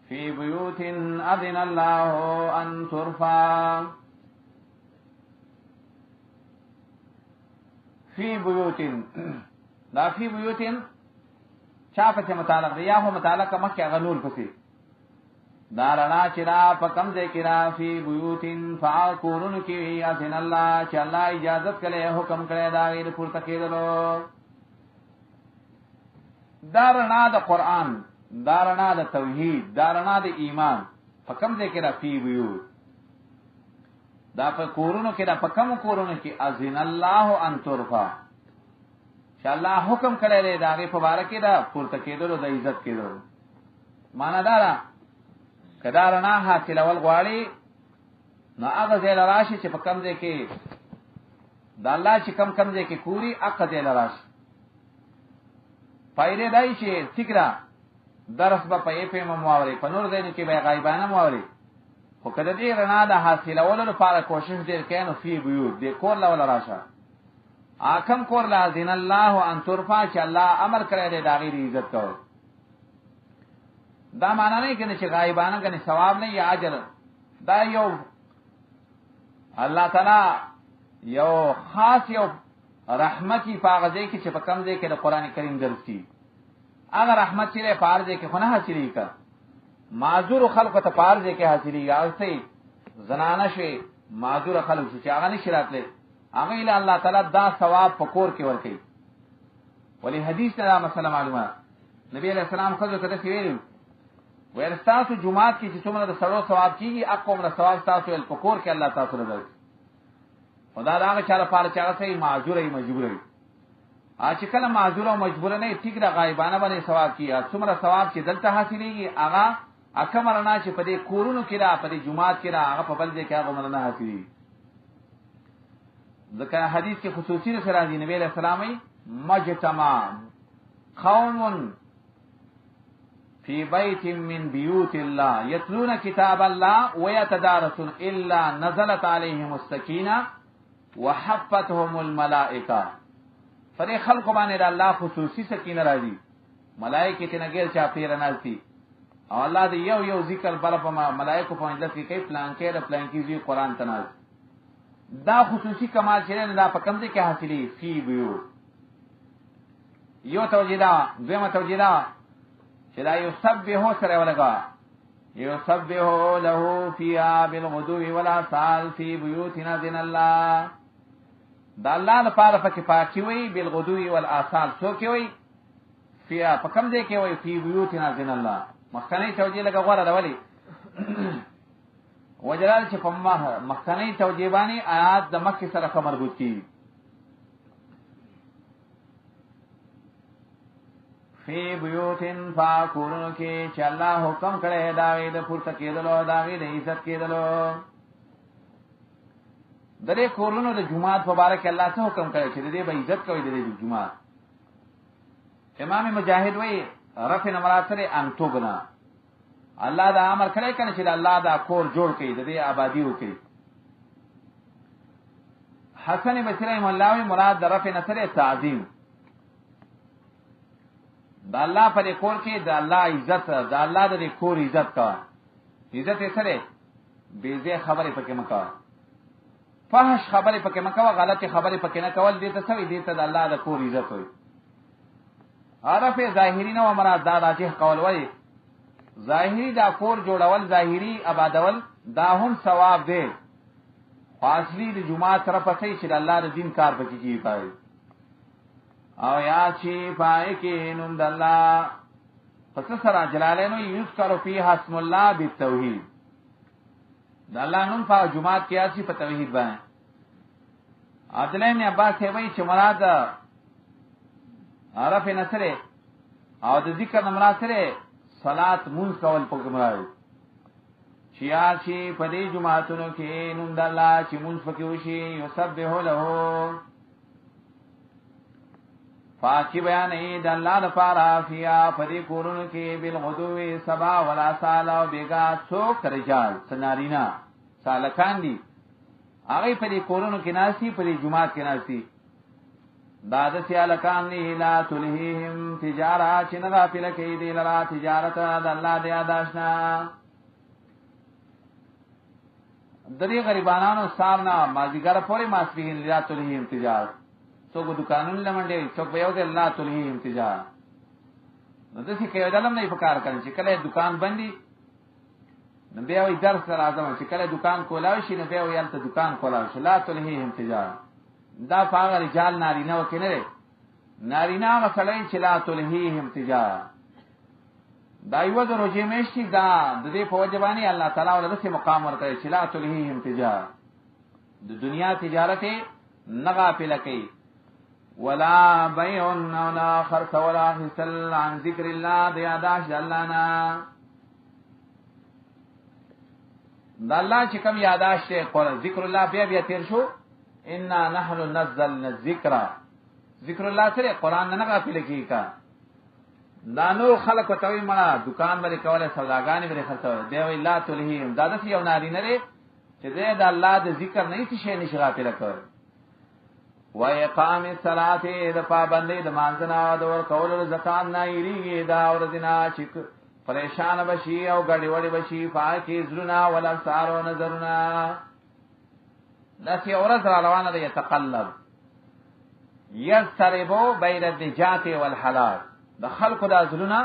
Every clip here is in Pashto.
فی بیوت اذن الله ان ترفع. فی بیوت دا فی بیوت چا پسې متعلق دی یا هو متعلق مخکې هغه نور پسې دا رڼا چې را په کم ځای کې را فی بیوت فاکورن کې اذن الله چې الله اجازت کړي حکم کړي دا غیر پورته کېدلو. دا رڼا د قرآن، دا رڼا د توحید، دا رڼا د ایمان په کم ځای کې را فی بیوت دا په کورونو کې دا په کم کورونو کې اذن الله ان ترفع چې الله حکم کړی دی دا غي په باره کې دا پورته کېدلو د عزت کېدلو. معنا دا ده کدا رڼا حاصلول غواړي نو هغه ځای راشي چې په کم ځای کې دا الله چې کم ځای کې کوري هغه ځای راشي. پایره دای چې فکر درس به په اف ام مواوري په نور ځای کې به غایبانه مواوري خو کله دې رڼا د حاصلولو لپاره کوشش ډېر کړي نو فی بیوت دې کور لا ولا راشه اکم کور لا دین الله ان ترفع چې الله امر کړی دی دا غیر عزت کوي. دا معنا نه کوي چې غایبانه کني ثواب نه یا اجر. دا یو الله تعالی یو خاص یو رحمتي پاغځي کې چې په کم ځای کې د قران کریم درس کی اگر رحمت چې په ارزه کې خونه حاصلې کا معذور خلق ته پارځه کې حاصلې یاستي زنانه شي معذور خلق چې هغه نشي راتله هغه اله الله تعالی دا ثواب پکور کې ورکړي. ولی حدیث دا مسله معلومه نبی علیہ السلام خو کده ویل ورستاسو جمعات کې چې څومره د سړو ثواب کیږي اقوم د ثواب تاسو ال پکور کې الله تعالی سره درک. خدا دا هغه چاله پاره چې هغه صحیح معذور ای مجبور ای چې کله معذور او مجبور نه ټیک را غایبانه باندې ثواب کیږي څومره ثواب چې دلته حاصلېږي هغه اکمرنا چې په دې کورونو کې را په دې جمعات کې را هغه په بل ځای کې هغه مرنه حاصلېږي. ځکه حدیث کې خصوصي سره دی نبی علیہ السلام مجتمع قوم فی بیت من بیوت الله یتلون کتاب الله ویتدارسون الا نزلت علیهم السکینه وحفتهم الملائکه. فرې خلق باندې الله خصوصي سکینه راځي ملائکه ته نګیر چا پیر نازي او الله دې یو ذکر بل په ملائکه په مجلس کې کوي پلان کې د پلان کې قرآن تناز. دا خصوصي کمال چې نه دا په کوم ځای کې حاصلې فی بیو. یو توجیدا دویمه توجیدا چې دا یو سبحو سره ولګا یو سبحو له فیها بالغدو والآصال فی بیوتنا ذن الله. دا الله لپاره پکې پاکي وي بالغدو والآصال څو کې وي فیها په کوم ځای کې وي فی بیوتنا ذن الله. مخکنی توجیه لګا غوړه دا ولی وجلال چې په مخکنی توجیبانی آیات د مکه سره مربوط کی. فی بیوتن فاکورن کې چې الله حکم کړی دا غي د پورته کېدلو دا غي د عزت کېدلو. د دې کورونو د جمعات مبارک الله څه حکم کړی چې دې به عزت کوي د دې جمعات. امام مجاهد وایي رفع نمرات سره انتوبنا الله دا امر کړی کنه چې الله دا کور جوړ کړي د دې آبادی وکړي. حسن بصری مولاوی مراد د رفع نصر تعظیم دا الله پر کور کې د الله عزت د الله د کور عزت کا عزت یې سره بیزه خبره پکې مکا فحش خبره پکې مکا غلط خبره پکې نه کول دې ته سوي دې ته د الله د کور عزت وي. عرف ظاهری نه مراد دا راجح قول وای ظاهری دا کور جوړول ظاهری آبادول دا هم ثواب دی فاصلی د جمعه طرف ته چې الله د دین کار پکې کیږي پای او یا چې پای کې نوم د الله پس سره جلالینو یذکر فیها اسم الله بالتوحید د الله نوم په جمعه کې اسی په توحید باندې. عبدالله بن عباس وایي چې مراد عرف نصره او د ذکر نمرات سره صلات مونږ کول په مراد چیا چې په دې جمعهتونو کې نوم د الله چې مونږ پکې وشي یسبح له پاکی بیان د الله لپاره فیا په دې کورونو کې بالغدو سبا ولا سال او بیگا څوک رجال سنارینا سالکان دي هغه په دې کورونو کې ناسي په دې جمعات کې ناسي دا د سیالکان دی لا تلهیهم تجارت چې نه غافل کوي دی لرا تجارت د الله د یاداشنا. د دې غریبانو سارنا مازیګر پورې ماسپیګن لا تلهیهم تجارت څوک دکانونه لمنډي څوک یو د الله تلهیهم تجارت. نو د څه کې دلم نه پکار کړي چې کله دکان بندي نو بیا وي درس راځم چې کله دکان کولاوي شي نو بیا وي الته دکان کولاوي شي لا تلهیهم تجارت. دا پاغه رجال نارینه وکنه نارینه مسلې چې لا تلهیهم تجارت. دا یو د روزي مېشتي دا د دې په وجبانی الله تعالی ولر څخه مقام ورکړي چې لا تلهیهم تجارت. د دنیا تجارت نه غافل کوي ولا بيع ولا خرڅ ولا حسل عن ذکر الله د یاداش الله نه. دا الله چې کوم یاداش ته قول ذکر الله بیا تیر شو انا نحن نزلنا الذکر. ذکر الله سره قران نه غافل کیږي کا. دا نو خلق توي مړه دکان باندې کوله سوداګانی باندې خرڅول دی وی لا تلهیم. دا د یو نارینه لري چې د الله د ذکر نه هیڅ شی نشي غافل کوي. و اقام الصلاه د پابندۍ د مانځنه د ور کول زکات نه یریږي دا ورځنا چې پریشان بشي او غړي وړي بشي پاکي زلنا ولا سارو نظرنا. داسې اورز را روانه ده یتقلب یستربو بین النجات والحلال. د خلقو د ازلونه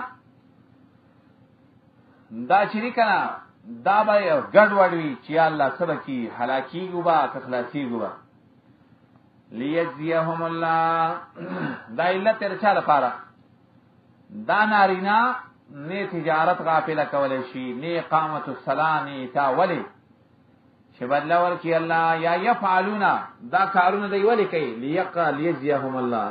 دا چری کنه دا به ګډ وډوي چې الله سبکی هلاکی ګوبا تخلاصي ګوبا لیجزیهم الله. دا علت ترچا لپاره دا نارینا نه تجارت غافل کول شي نه اقامت الصلاه نه تا ولی چې بدل ورکی الله یا يفعلون دا کارونه دی ولی کوي لیجزیهم الله.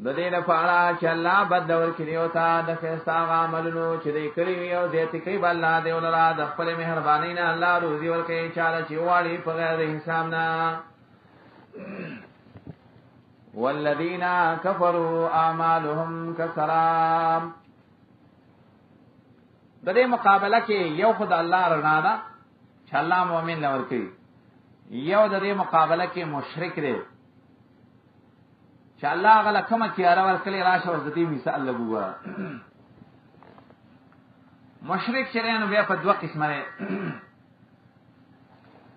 د دې لپاره چې الله بدل ورکی او تا د فساغ عملونو چې دې کړی او دې تکي بل الله دې ولرا د خپل مهرباني نه الله روزي ورکوي چاله چې واړي په غیر حساب نه. والذین کفروا اعمالهم کسراب. د دې مقابله کې یو خدای الله رڼا ده چې الله مؤمن لور کوي. یو د دې مقابله کې مشرک دی چې الله غل کومه تیار ورکړي راشه او د دې مثال لګوه. مشرک چرېنو بیا په دوه قسمه لري.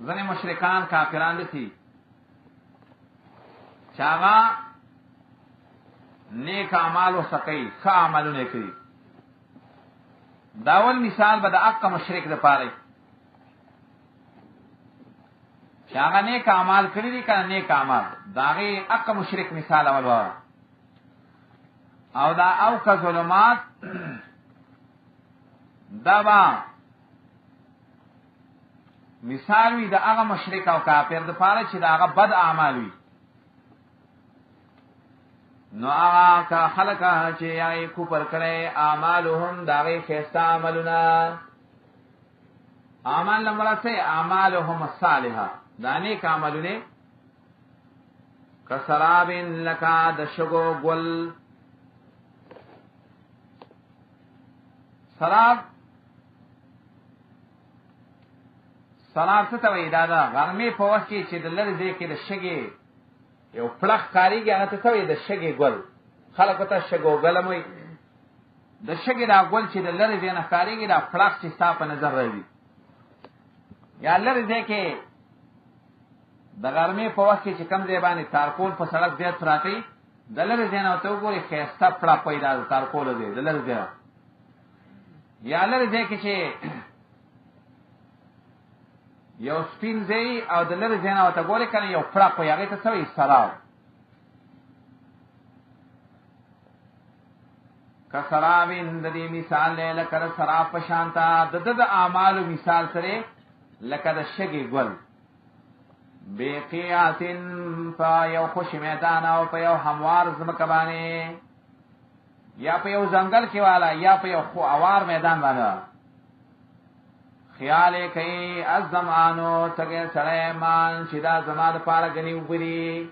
ځنې مشرکان کافران دي چې هغه نیک اعمال وسکي ښه عملونه کوي. داول مثال به د حق مشرک د پاره چې هغه نیک اعمال کړی دي کنه نیک اعمال داغه حق مشرک مثال اول و او دا او که ظلمات دا با مثال وی د هغه مشرک او کافر د پاره چې دا هغه بد اعمال وي. نو هغه کا خلق چې یې کوپر کړي اعمالهم داغه خسته عملونه. اعمال نمبر 3 اعمالهم الصالحه دانی کا عملونه کسراب لکا د شګو ګل. سراب څه ته وایي؟ دا غرمې په وخت کې چې د لری ځای کې د شګې یو پلخ کاریږي هغه ته وایي د شګې ګل. خلک ته شګو ګل موي. د شګې دا ګل چې د لری ځای نه کاریږي دا پلخ چې صاف نظر راځي. یا لری ځای کې د غرمې په وخت کې چې کم ځای باندې تارکول په سړک ځای پراتی د لری ځای نه ته وګوري خسته پړه پیدا د تارکول دی د لری ځای. یا لری ځای کې چې یو سپین ځای او د لری ځای نه ته ګوري کنه یو پړه په هغه ته سوي سراب. کسرابین د دې مثال له لکه سراب په شانتا د اعمالو مثال سره لکه د شګي ګل. بیقیاتن پا یو خوش میدان او په یو هموار زمکه باندې یا په یو ځنګل کې والا یا په یو خوار میدان باندې. خیال کوي از زمانو څنګه سړی مان چې دا زما د پاره غني وګړي.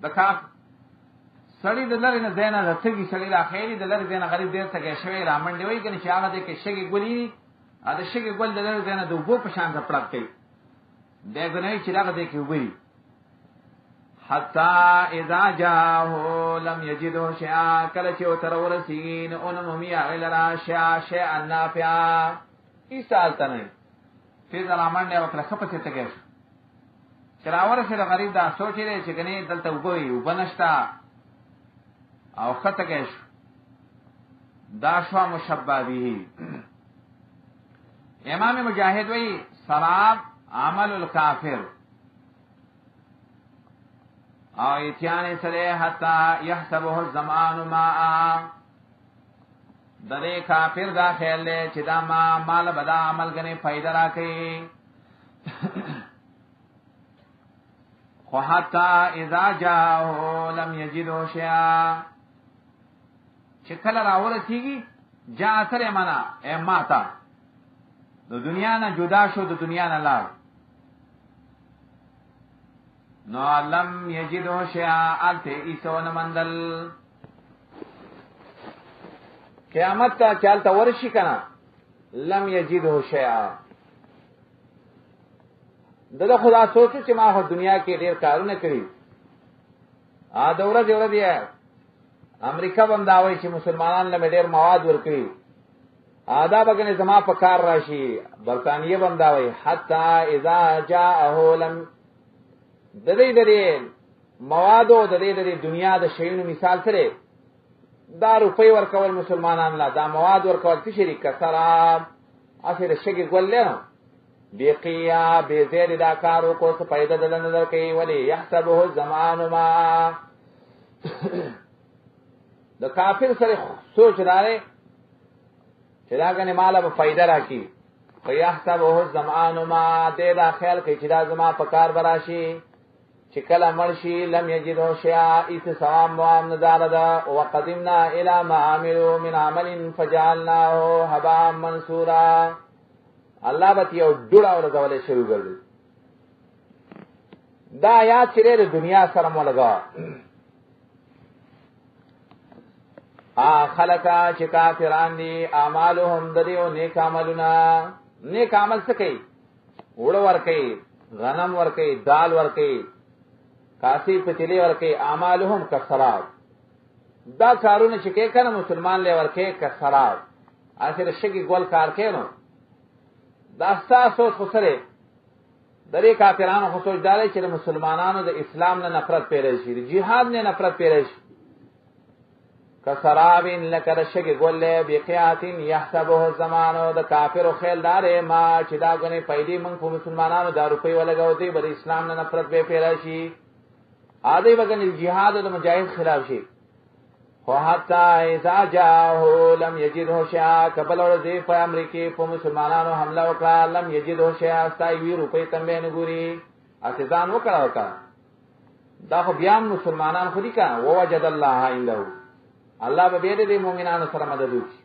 دکا سړی د لری نه زینا د څنګه سړی لا خیری د لری زینا غریب دیر ته کې شوی را منډي وای کني چې هغه د کې شګي ګولي ا د شګي ګول د لری زینا د وګو په شان د پړک کوي. دغه چې دغه دې کې وي حتا اذا جاءه لم يجده شيئا کله چې وتر ورسین اون ممیا غلرا شيئا نافعا ایسالتنه فی زلمان نه وکړه خپته تګش چراور سره غریب دا سوچ لري چې کني دلته وګوي وبنشتا او خطګش دا شوا مشبہ به امام مجاہد وی سراب عمل الکافر او اتیان سره حتا يحسبه الزمان ماء دغه کافر دا خیال له چې دا ما مال بدا عمل غني فائدہ راکې خو حتا اذا جاءه لم يجده شيئا چې کله راورسیږي جا سره معنا اے ماتا د دنیا نه جدا شو د دنیا نه لاړ نو لم یجدو شیئا الته ایسون مندل قیامت تا چالتا ورشی کنا لم یجدو شیئا دغه خدا سوچو چې ما په دنیا کې ډېر کارونه کړی دورہ دی امریکا بنداوي چې مسلمانان له ډېر مواد ورکړي آداب غنه زما په کار راشي برتانیې بنداوي حتا اذا جاءه لم د دې موادو د دې دنیا د شیونو مثال سره دا روپۍ ورکول مسلمانان لا دا مواد ورکول چې شریک سره اخر شګي ګولنه بیقیا به زیر دا کارو کو څه پیدا دلنه درکې ولی يحسبه الزمان ما د کافر سره سوچ راړي چې دا غنه مال به فائدہ راکې فيحسبه الزمان ما دې دا خیال کوي چې دا زما په کار براشي چې کله مرشي لم یجدو شیئا ایت ثواب موام ندار دا وقدمنا الى ما عملوا من عمل فجعلناه هباء منثورا الله به یو ډوړه ورغولې شروع کړل دا آیات چې د دنیا سره مولګا خلقا چې کافران دي اعمالهم دریو نیک عملونه نیک عمل څه کوي وړ ور کوي غنم ور کوي دال ور کوي کاسی پتیلی ور کوي اعمالهم کسراب دا کارونه چې کې کنه مسلمان له ور کوي کسراب اخر شګي ګول کار کینو دا تاسو خو سره درې کافرانو خو سوچ دالې چې مسلمانانو د اسلام نه نفرت پیدا شي د جهاد نه نفرت پیدا شي کسرابین لکر شگی گوله بیقیاتین یحسبه الزمانو دا کافر و خیل داره ما چی دا گنی پیدی منگ پو مسلمانانو دا روپی ولگاو دی بر اسلام نا نفرت بے پیدا شی آدھئی بگن جہاد دا مجاہد خلاف شی خو حتی ایسا جاہو لم یجدہو شیعہ کبل اور زی پا امریکی پو مسلمانانو حملہ وکڑا لم یجدہو شیعہ استایوی روپی تنبے نگوری اتزان وکڑا دا خو بیان مسلمانان خودی کا ووجد اللہ اندہو الله به دې مؤمنانو سره مدد وکړي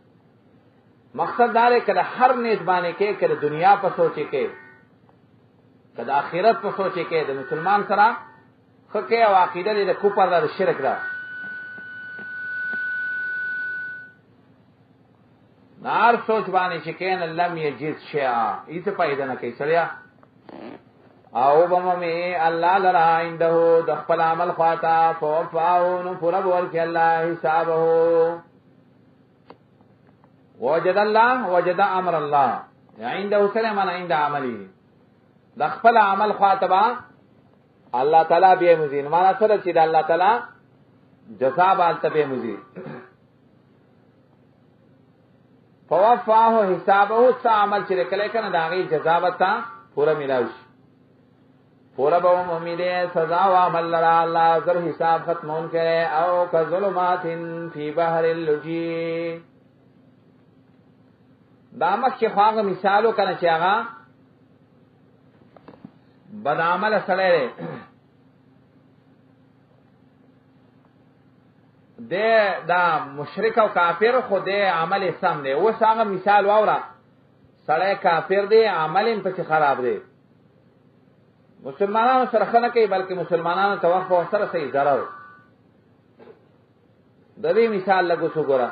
مقصد دا دی کله هر نیت باندې کې کله دنیا په سوچي کې کله آخرت په سوچي کې د مسلمان سره خکې او عقیده دې د کوپر د شرک دا نار سوچ باندې چې کین لم یجد شیئا ایت پیدا نه کوي سړیا او بممی اللہ لرا عنده دخل عمل خواتا فوفاو نفر بولک اللہ حسابه وجد اللہ وجد امر اللہ عنده سلمان عند عملی دخل عمل خواتا اللہ تعالی بے مزین مانا سر چید اللہ تعالی جزا بالتا بے مزین فوفاو حسابه سا عمل چرکلے کن داغی جزا بتا پورا ملاوش پورا با امیدے سزا و عمل لرا اللہ ذر حساب ختمون کرے او کا ظلمات فی بحر اللجی دامک چی خواغ مثالو کنا چی آغا بد عمل سڑے رے دے دا مشرک و کافر خود دے عمل سم دے وہ ساغا مثال واورا سڑے کافر دے عمل ان پچی خراب دے مسلمانانو سره خنه کوي بلکې مسلمانانو توفو سره صحیح ضرر د دې مثال لګو څو ګره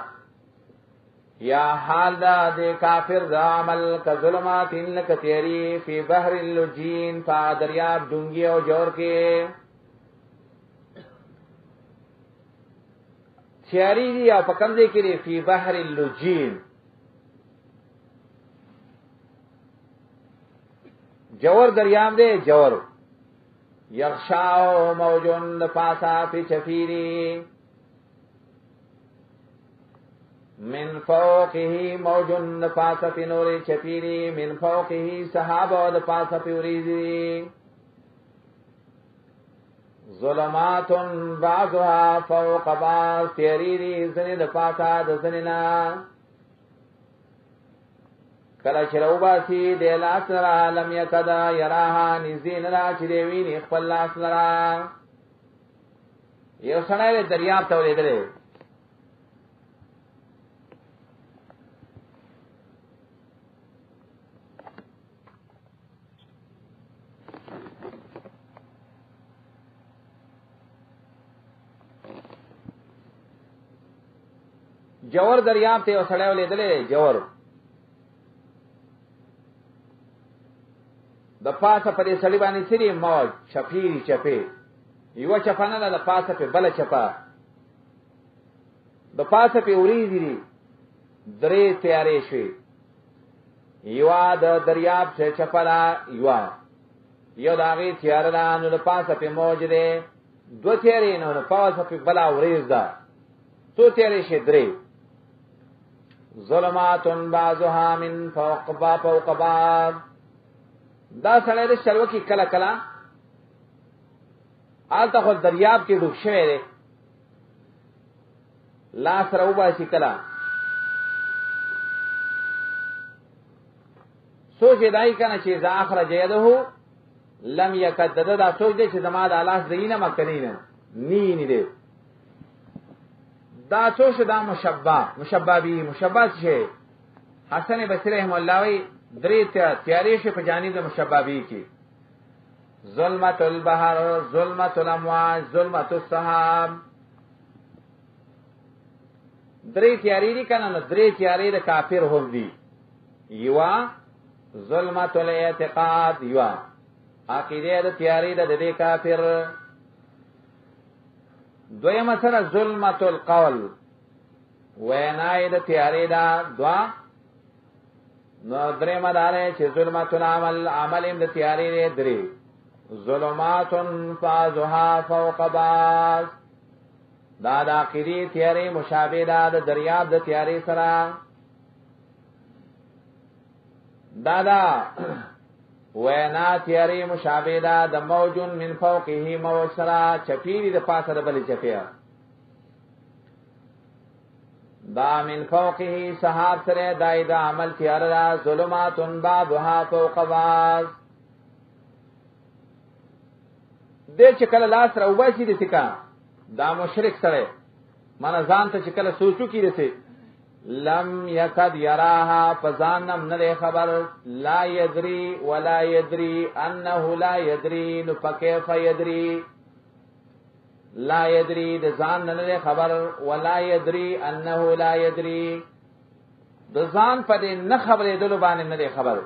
یا حال دا دے کافر دا عمل کا ظلمات لک تیری فی بحر اللجین فا دریاب ڈونگی او جور کے تیاری دی او پکم دے کری فی بحر اللجین جور دریاب دے جور یغشاو موجن پاسا فی چفیری من فوقه موجن پاسا فی نور چفیری من فوقه صحابہ پاسا فی وریزی ظلمات بعضها فوق بعض تیریری زنی پاسا دزنینا کلا چرو باسی دی لاس لرا لم یکدا یراها نزدین را چی دیوین اخپل لاس لرا یو سنائی دریاب تولی دلے جوور دریاب تے یو سنائی ولی دلے جوور د پاسه په دې سړی باندې سری موج چپی چپی یو چپانه د پاسه په بل چپا د پاسه په وریځي درې تیارې شي یو د دریاب څخه چپلا یو داغي تیار ده نو د پاسه په موج ده دو تیارې نو د پاسه په بل وریځ ده تو تیارې شي درې ظلمات بعضها من فوق بعض دا سړی د شلو کې کله کله آلته خو دریاب کې ډوب شوی دی لاس را وباسي کله سوچ یې دای کنه چې اذا اخرج یده لم یکد دا سوچ دی چې زما د لاس دینه مکنینه نی دی دا سوچ دا مشبہ شي حسن بصری رحم الله وی درې تیاری شي په جانب د مشبابی کې ظلمت البحر ظلمت الامواج ظلمت السحاب درې تیاری دي کنه نو درې تیاری د کافر هم دي یوا ظلمت الاعتقاد یوا عقیده د تیاری د دې کافر دویمه سره ظلمت القول وینای د تیاری دا دوا نو درې مدارې چې ظلمات العمل عمل د تیاری دې درې ظلمات فازها فوق بعض دا د اخري تیاری مشابه ده د دریاب د تیاری سره دا وینا تیاری مشابه ده د موجون من فوقه موج سره چپیری د پاسه د بلې چپیا دا من فوقه صحاب سره دای دا عمل تیار را ظلمات بعضها فوق بعض دې چې کله لاس را وباسي دې تکا دا مشرک سره من ځان ته چې کله سوچو کې دې لم یکد یراها فزانم نه خبر لا یدری ولا یدری انه لا یدری نو فکیف یدری لا یدری د ځان نه خبر ولا یدری انه لا یدری د ځان په دې نه خبرې دلو باندې نه خبر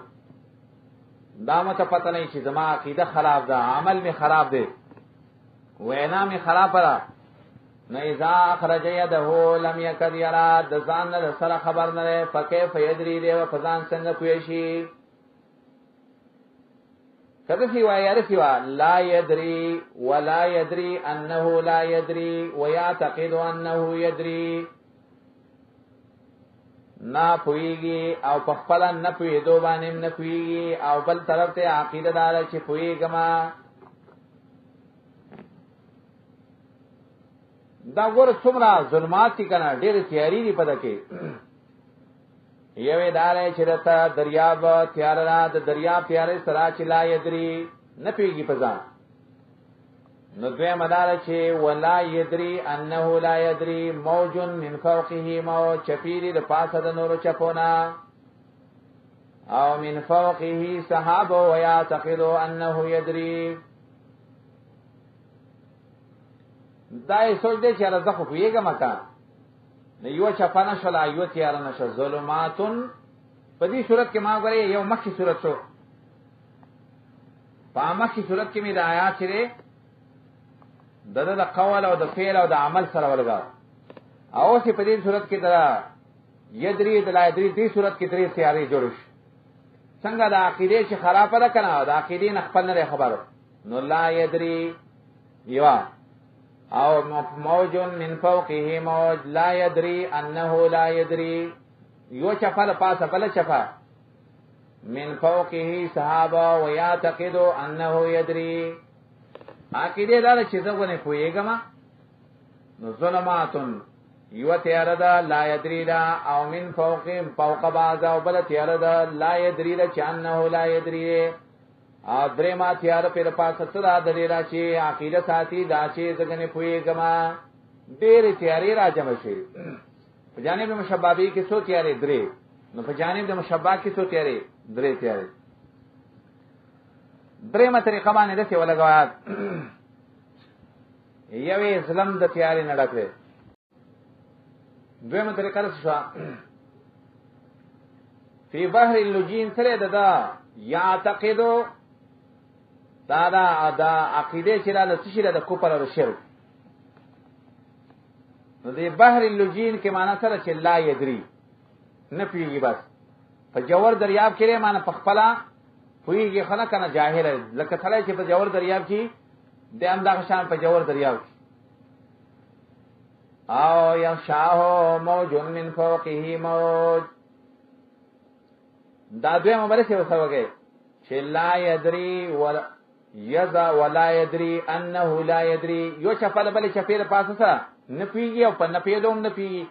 دا مته پته نه چې زما عقیده خراب ده عمل می خراب ده وینا می خراب را نه اذا اخرج يده لم يكد يرى د ځان نه سره خبر نه فکیف یدری دی او فزان څنګه کوي شي کده سی وای یاره سی وا لا یدری ولا یدری انه لا یدری ويعتقد انه یدری نا پویږي او په خپل نه پویدو باندې نه پویږي او بل طرف ته عقیده دار چې پویګما دا ګور څومره ظلمات کنا ډېر تیاری دی پد کې یوه دار چې رته دریاب تیار را د دریاب تیار سره چې لا یدری نه پیږي پزان نو دوی مدار چې ولا یدری انه لا یدری موج من فوقه موج چپیری د پاسه د نور چپونا او من فوقه سحاب و یعتقد انه یدری دای سوچ دې چې راځه خو پیګه مکا یو چپانه شول ایو تیار نشه ظلماتن په دې صورت کې ما غره یو مخکې صورت شو په مخکې صورت کې مې د آیات سره د قول او د فعل او د عمل سره ولګا او چې په دې صورت کې دا یدری د لا یدری دې صورت کې درې تیارې جوړ شي څنګه د عقیده چې خراب ده کنه د عقیده نه خپل نه خبرو نو لا یدری یوا او موج من فوقه موج لا يدري انه لا يدري یو چفا پاسه بل چفا من فوقه صحابه ويعتقد انه يدري عقیده دا چې څنګه پويګما نو ظلماتن یو تیار ده لا يدري دا او من فوقهم فوق بعض او بل تیار ده لا يدري دا چې انه لا يدري ا درې ما تیار پر پاسه تر د دې را چې عقیده ساتي دا چې څنګه پويګما ډېر تیاری را جمع شي په جانب مشبابي کې څو تیارې درې نو په جانب د مشباب کې څو تیارې درې تیارې درې ما طریقه باندې دته ولګوات یوې ظلم د تیارې نه ډکه دویمه طریقه شو فی بحر اللجین سره دا یعتقدو دا عقیده چې له څه شي د کوپر او شرک نو د بحر اللجین کې معنی سره چې لا یدری نه پیږي بس په جوور دریاب کې معنی په خپل پیږي خلک کنه جاهل لکه ثلای چې په جوور دریاب کې د امدا شان په جوور دریاب او یا شاه موج من فوقه موج دا دوی مبارک وسوګه چې لا یدری ولا یذا ولا یدری انه لا یدری یو چفل بل چفیر پاسه نه پیږي او په نه پیدوم نه پیږي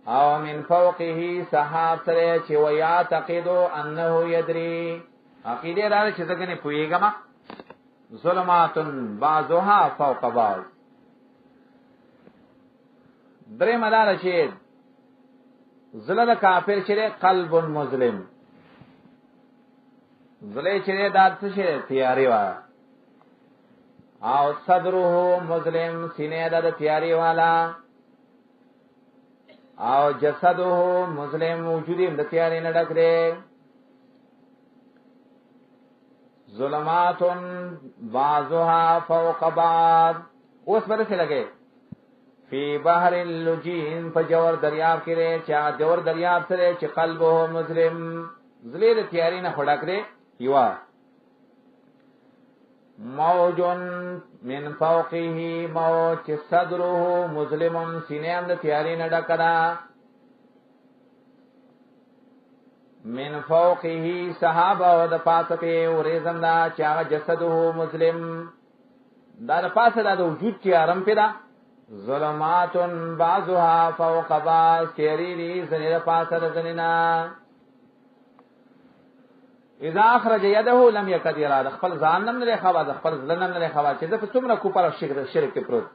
او من فوقه سحاب سره چې ویا تعقیدو انه یدری عقیده را چې څنګه نه پیږما ظلماتن بعضها فوق بعض درې مدار چې زله کافر چې قلب مظلم زله چې دات څه تیاری وا او صدره مظلم سینې د تیاری والا او جسده مظلم وجودی د تیاری نه ډک دی ظلماتن بعضها فوق بعض اوس برسه لګي فی بحر اللجین فجور دریاب کې چا جور دریاب سره چې قلبه مظلم زلیر تیاری نه خړک دی یوا موجن من فوقه موج صدره مظلم سینیم د تیاری نه ډکړه من فوقه صحابه او د پاسه په ورېزم دا چا جسده مظلم دا د پاسه د وجود کې آرام پیدا ظلماتن بعضها فوق بعض تیری زنی پاسه د زنینا اذا اخرج يده لم يكد يرى خپل ځان نم نه خوا خپل ځلن نم نه خوا چې د څومره کو پر شرک کې پروت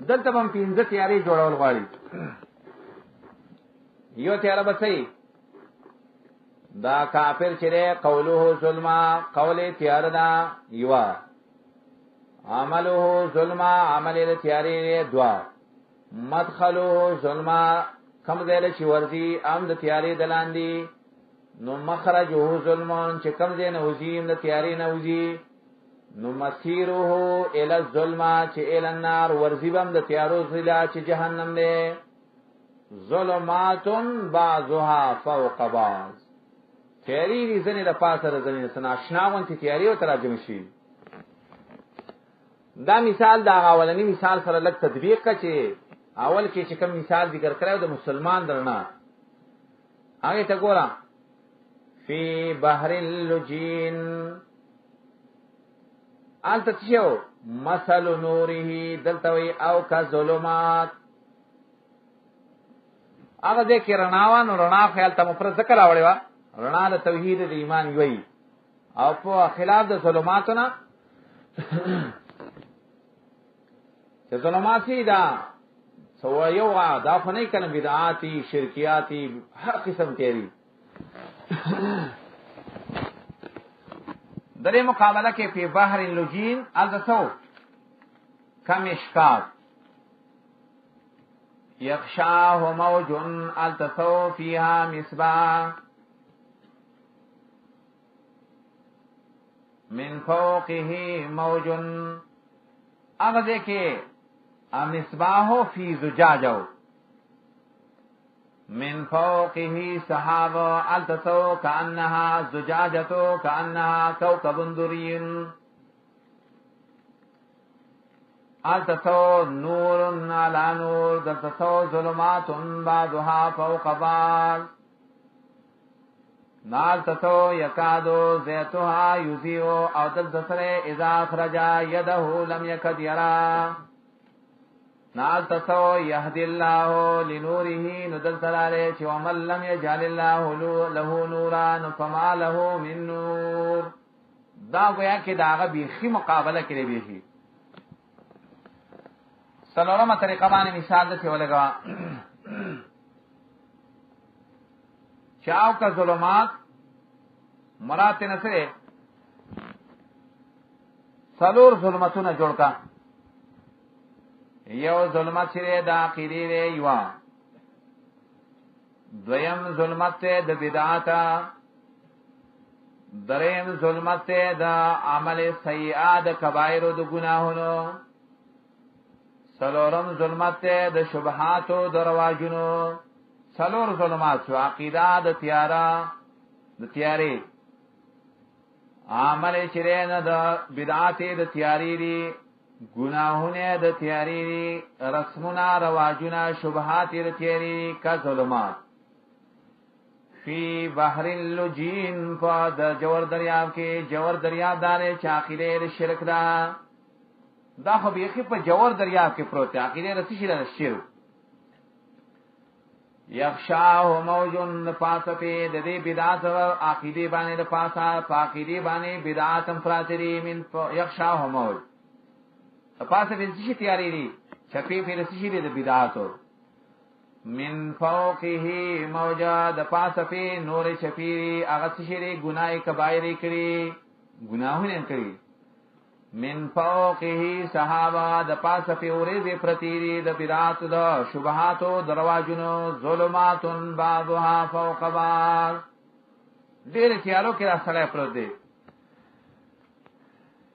دلته هم پینځه تیاری جوړول غواړي یو تیار بسې دا کافر چې قوله ظلما قول تیار دا یوا عمله ظلما عمل تیاری دوا مدخله ظلما کم ځای چې ورزي ام د تیاری دلاندي نو مخرجه ظلمون چې کم ځای نه وزي د تیاری نه وزي نو مسیره ال الظلم چې ال النار ورزي بم د تیارو زلا چې جهنم دی ظلماتن بعضها فوق بعض تیاری زنی د پاسه زنی سنا شناون تی تیاری او ترجمه شي دا مثال دا اولنی مثال سره لک تطبیق کا چې اول کې چې کوم مثال ذکر کړو د مسلمان درنا هغه ته ګورم فی بحر اللجین آل تتشو مثل نوره دلتوی او کا ظلمات هغه دې کې رڼاوان رڼا خیال ته مفرد ذکر راوړی و رڼا د توحید د ایمان وی او په خلاف د ظلماتنا چې ظلماتی دا سو یو دا فنی کنه بدعاتی شرکیاتی هر قسم تیری درې مقابله کې په بحر اللجین الزسو کم اشکات یخشاه موج التسو فیها مصباح من فوقه موج اگر دیکھے مصباح فی زجاجہ من فوقه سحاب التسو كأنها زجاجة كأنها كوكب دري التسو نور على نور دلتسو ظلمات بعضها فوق بعض نالتسو يكاد زيتها يضيء او دلتسر اذا اخرج يده لم يكد يرى نالتسو يهدي الله لنوره ندل سلاله چه ومن لم يجعل الله له نورا فما له من نور دا گویا کہ داغه بیخی مقابله کړي بیخی سلورمه طریقه باندې مثال د څه ولګا چاو کا ظلمات مراد نسره سلور ظلمتونه جوړ کا یو ظلمت چې د عقیدې دی یو دویم ظلمت د بدعات دریم ظلمت د عمل سیئات د کبائر او د ګناهونو څلورم ظلمت د شبهات او د رواجونو څلور ظلمات شو عقیده د تیارې عمل چې د بدعات د تیاری دی گناہونے د تیاری رسمنا رواجنا شبہات د تیاری کا ظلمات فی بحر اللجین فا د جور دریاب کے جور دریاب دارے چاقیدے د شرک دا خو بیخی پا جور دریاب کے پروتے عقیدے رسی شرک دا شرک یخشاہ موجن پاسا پی د دی بدعات عقیدے بانے د پاسا پا عقیدے بانے بدعات امفراتری من یخشاہ موج پاسه د څه تیاری دي چپی په څه دي د بدعاتو من فوقه موجا د پاسه په نور چپی هغه څه دي ګناي کبایر کړي ګناهونه کړي من فوقه صحابه د پاسه په اورې پرتیری د بدعات د شبهاتو درواجونو ظلمات بعضها فوق بعض ډېر تیارو کې راځي پروت دي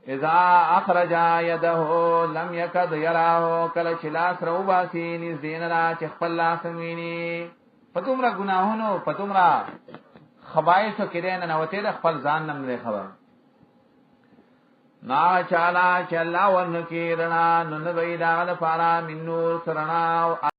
اذا اخرج يده لم يكد يراه کله چې لاس روباسي نزدین را چې خپل لاس ویني پتومره ګناهونو پتومره خبایث کړي نه نوته د خپل ځان نم نه خبر نا چالا چلا ورن کې رڼا نن وې دا د پارا من نور سرنا